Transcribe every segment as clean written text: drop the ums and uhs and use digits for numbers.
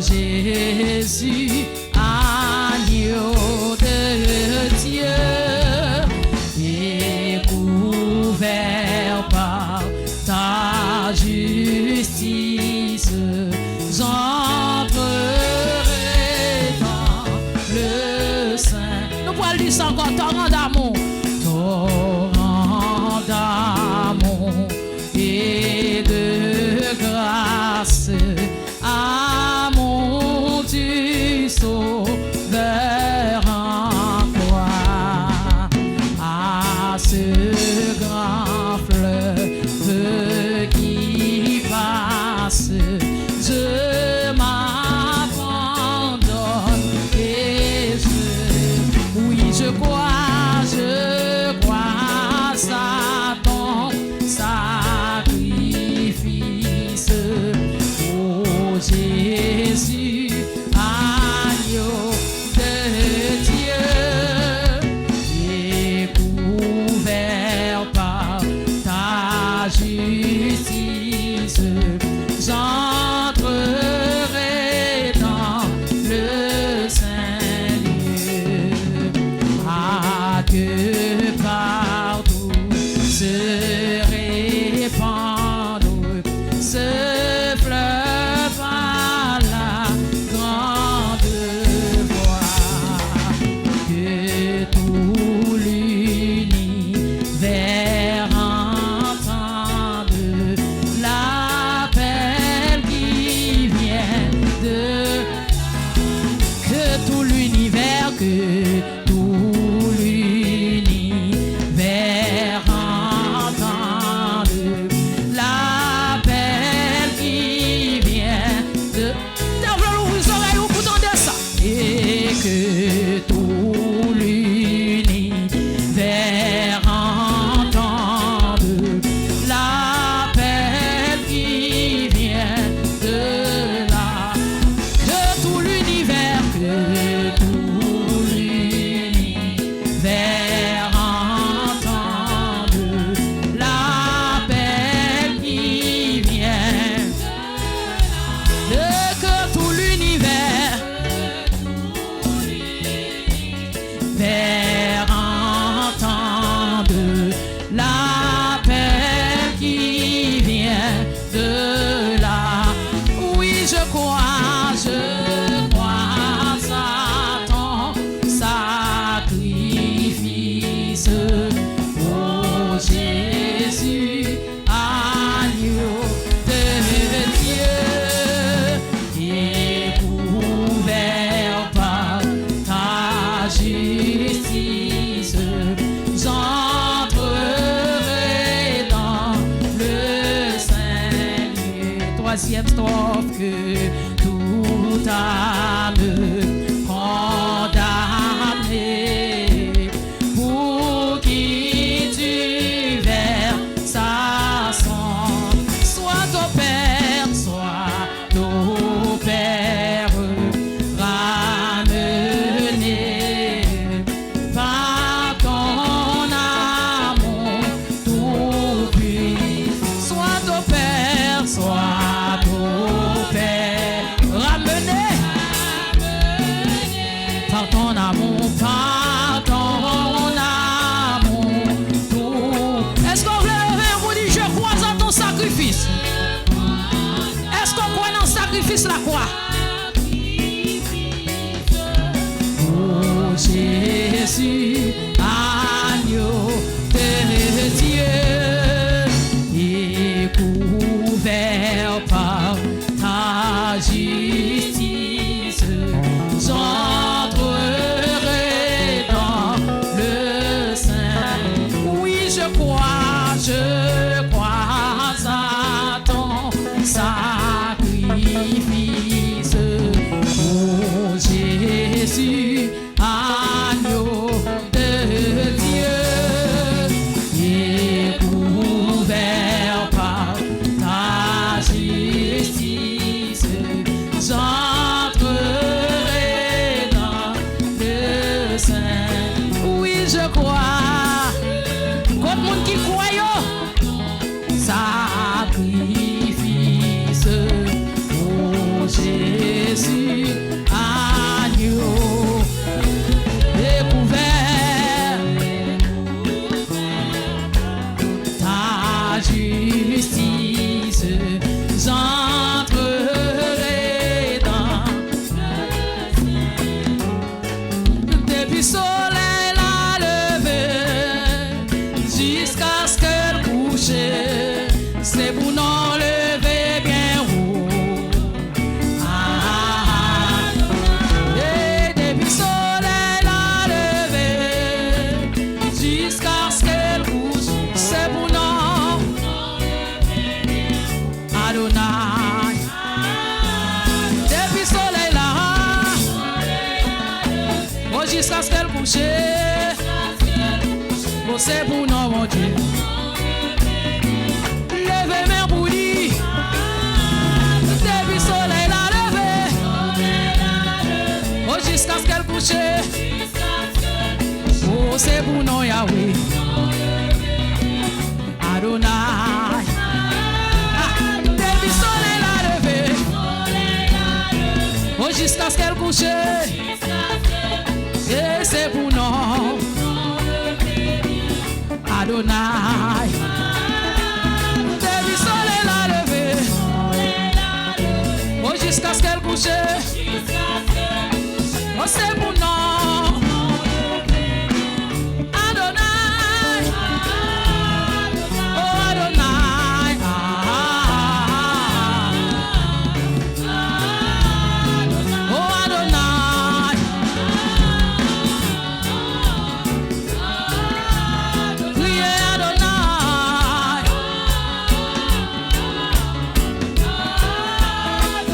Jésus, agneau de Dieu, et couvert par ta justice, j'entrerai dans le sein. Nous pouvons lire ça encore, torrent d'amour, torrent d'amour et de grâce, amour du Sauveur en toi, à ce grand fleuve qui passe, je m'abandonne et oui, je crois à ton sacrifice, oh Jésus, agneau de Dieu, et couvert par ta justice, j'entrerai dans le Saint-Lieu. Ah, que partout se répande ce fleuve à la grande voix, que tout l'univers entende l'appel qui vient de, que tout l'univers, entende l'appel qui vient de. Développez vos oreilles, vous entendez ça? Et que tout l'univers entende l'appel qui vient de là. Que tout l'univers, entende l'appel qui vient de, que tout l'univers entende l'appel qui vient de là. Oui, je crois à ton sacrifice, oh Jésus, agneau de Dieu, et couvert par ta justice, j'entrerai dans le Saint-Lieu. Troisième strophe, que toute âme condamnée, pour qui tu verses sa sang, soit au Père, ramené par ton amour tout puissant, soit au Père, ramené coucher, c'est pour nous lever bien haut. Et depuis le soleil l'a levé, jusqu'à ce qu'elle couche, c'est pour nous Adonai. Depuis le soleil là, oh, jusqu'à ce qu'elle couche, oh, c'est pour nous mon Dieu. Levez main pour lui. Depuis le soleil l'a levé, oh, jusqu'à ce qu'elle couche, oh, c'est pour nous Yahweh Adonai. Depuis le soleil l'a levé, oh, jusqu'à ce qu'elle couche, et c'est pour nous Adonai. Depuis le soleil l'a levé, oh, jusqu'à ce qu'elle couche, oh, c'est pour nous Adonai. Oh, Adonai. Oh, Adonai. Priez Adonai.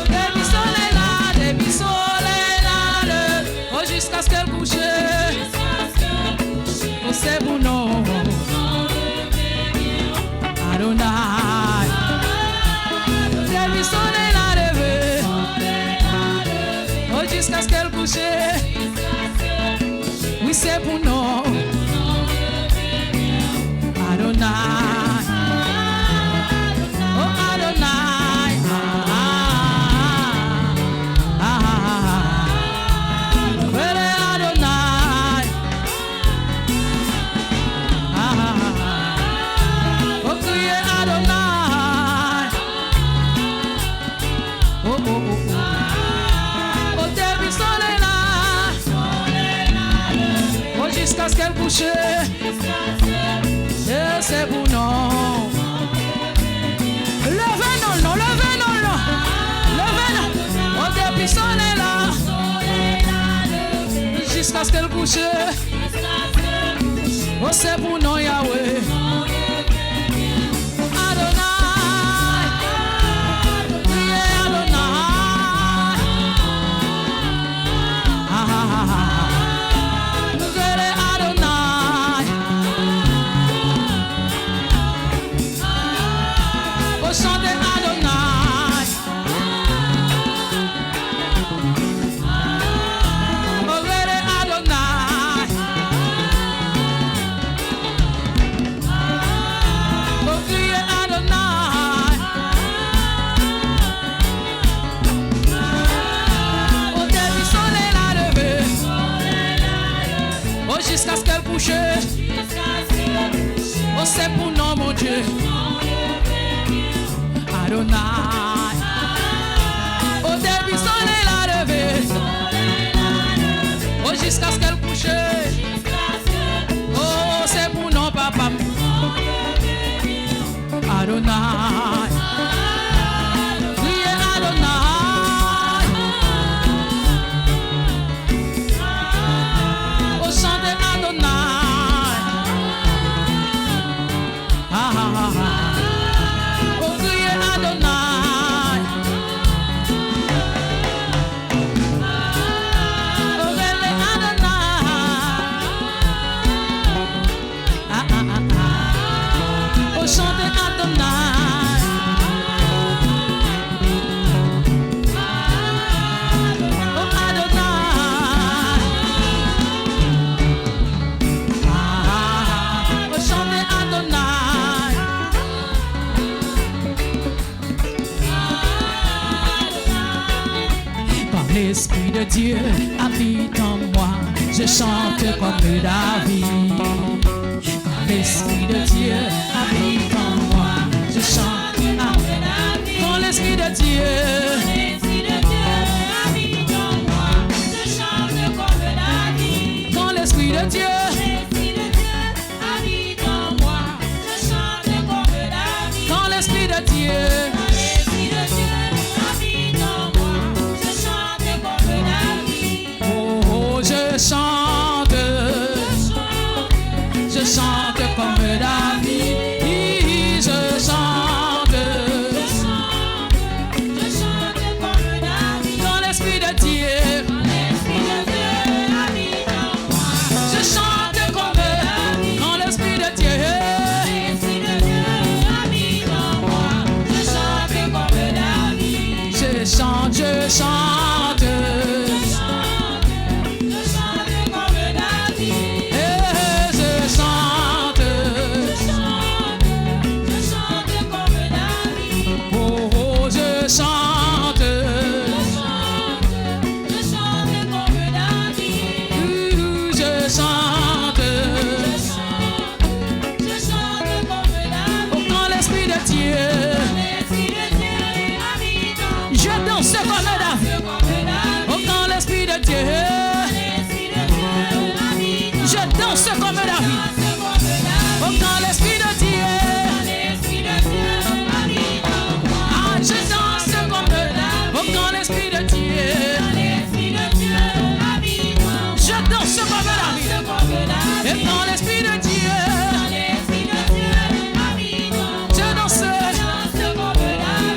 Depuis le soleil là, depuis le soleil là, oh, jusqu'à ce qu'elle couche, oh, c'est pour nous Adonai. Depuis le soleil l'a levé, oh, jusqu'à ce qu'elle couche, oui, c'est pour nous Adonai. Oh, Adonai. Well, Adonai. Oh, criez Adonai. Oh, oh, oh, oh. Oh, depuis le soleil là, oh, jusqu'à ce qu'elle couche, et c'est pour nous. Levez non, non, levez non, non. Levez non. Oh, depuis le soleil là, jusqu'à ce qu'elle couche, oh, c'est pour nous Yahweh Adonai. Priez Adonai. Priez Adonai. Oh, chantez Adonai. Oh, priez Adonai. Oh, criez Adonai. Oh, depuis le soleil l'a levé, oh, jusqu'à ce qu'elle couche, oh, c'est pour nous mon Dieu Adonai. Oh, depuis le soleil l'a levé, oh, jusqu'à ce qu'elle couche, oh, c'est pour nous papa Adonai. Priez Adonai. Oh, chantez Adonai. Oh, criez Adonai. Oh, relez Adonai. Oh, chantez Adonai. Oh, Adonai. Oh, chantez Adonai. Quand l'Esprit de Dieu habite en moi, je chante comme David. Quand l'Esprit de Dieu habite en moi, je chante comme David. Quand l'Esprit de Dieu habite en moi, je chante comme David. Quand l'Esprit de Dieu habite en moi, je chante comme de Dieu. L'Esprit de Dieu habite en moi. Je chante comme David. Oh, oh, je chante comme David. Je chante comme David. dans l'Esprit de Dieu. L'Esprit de Dieu habite en moi. Je chante comme dans l'Esprit de Dieu. L'Esprit de Dieu habite en moi. Je chante comme David. Je chante, je chante. Comme David. Je chante. Comme David. Oh, oh, je chante. Comme David. Je chante. Comme David. Oh, dans l'Esprit de Dieu. L'Esprit de Dieu habite en moi. Je danse comme David. Oh, dans l'Esprit de Dieu. L'Esprit de Dieu habite en moi. Je danse comme David. Oh, dans l'Esprit de Dieu. L'Esprit de Dieu habite en moi. Ah, je danse comme David. Oh, dans l'Esprit de Dieu. L'Esprit de Dieu habite en moi. Je danse comme David. Et dans l'Esprit de Dieu. L'Esprit de Dieu habite en moi. Je danse.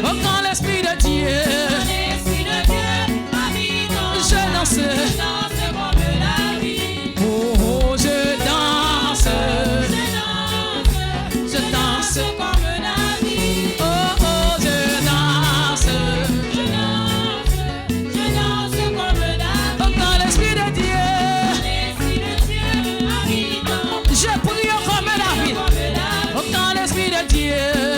Oh, dans l'Esprit de Dieu. L'Esprit de Dieu habite en moi. Je danse. Comme David. Oh, oh, je danse. Je danse. Comme David. Oh, oh, je danse. Je danse comme David. Oh, dans l'Esprit de Dieu. L'Esprit de Dieu habite en moi. Je prie comme David. Oh, dans l'Esprit de Dieu.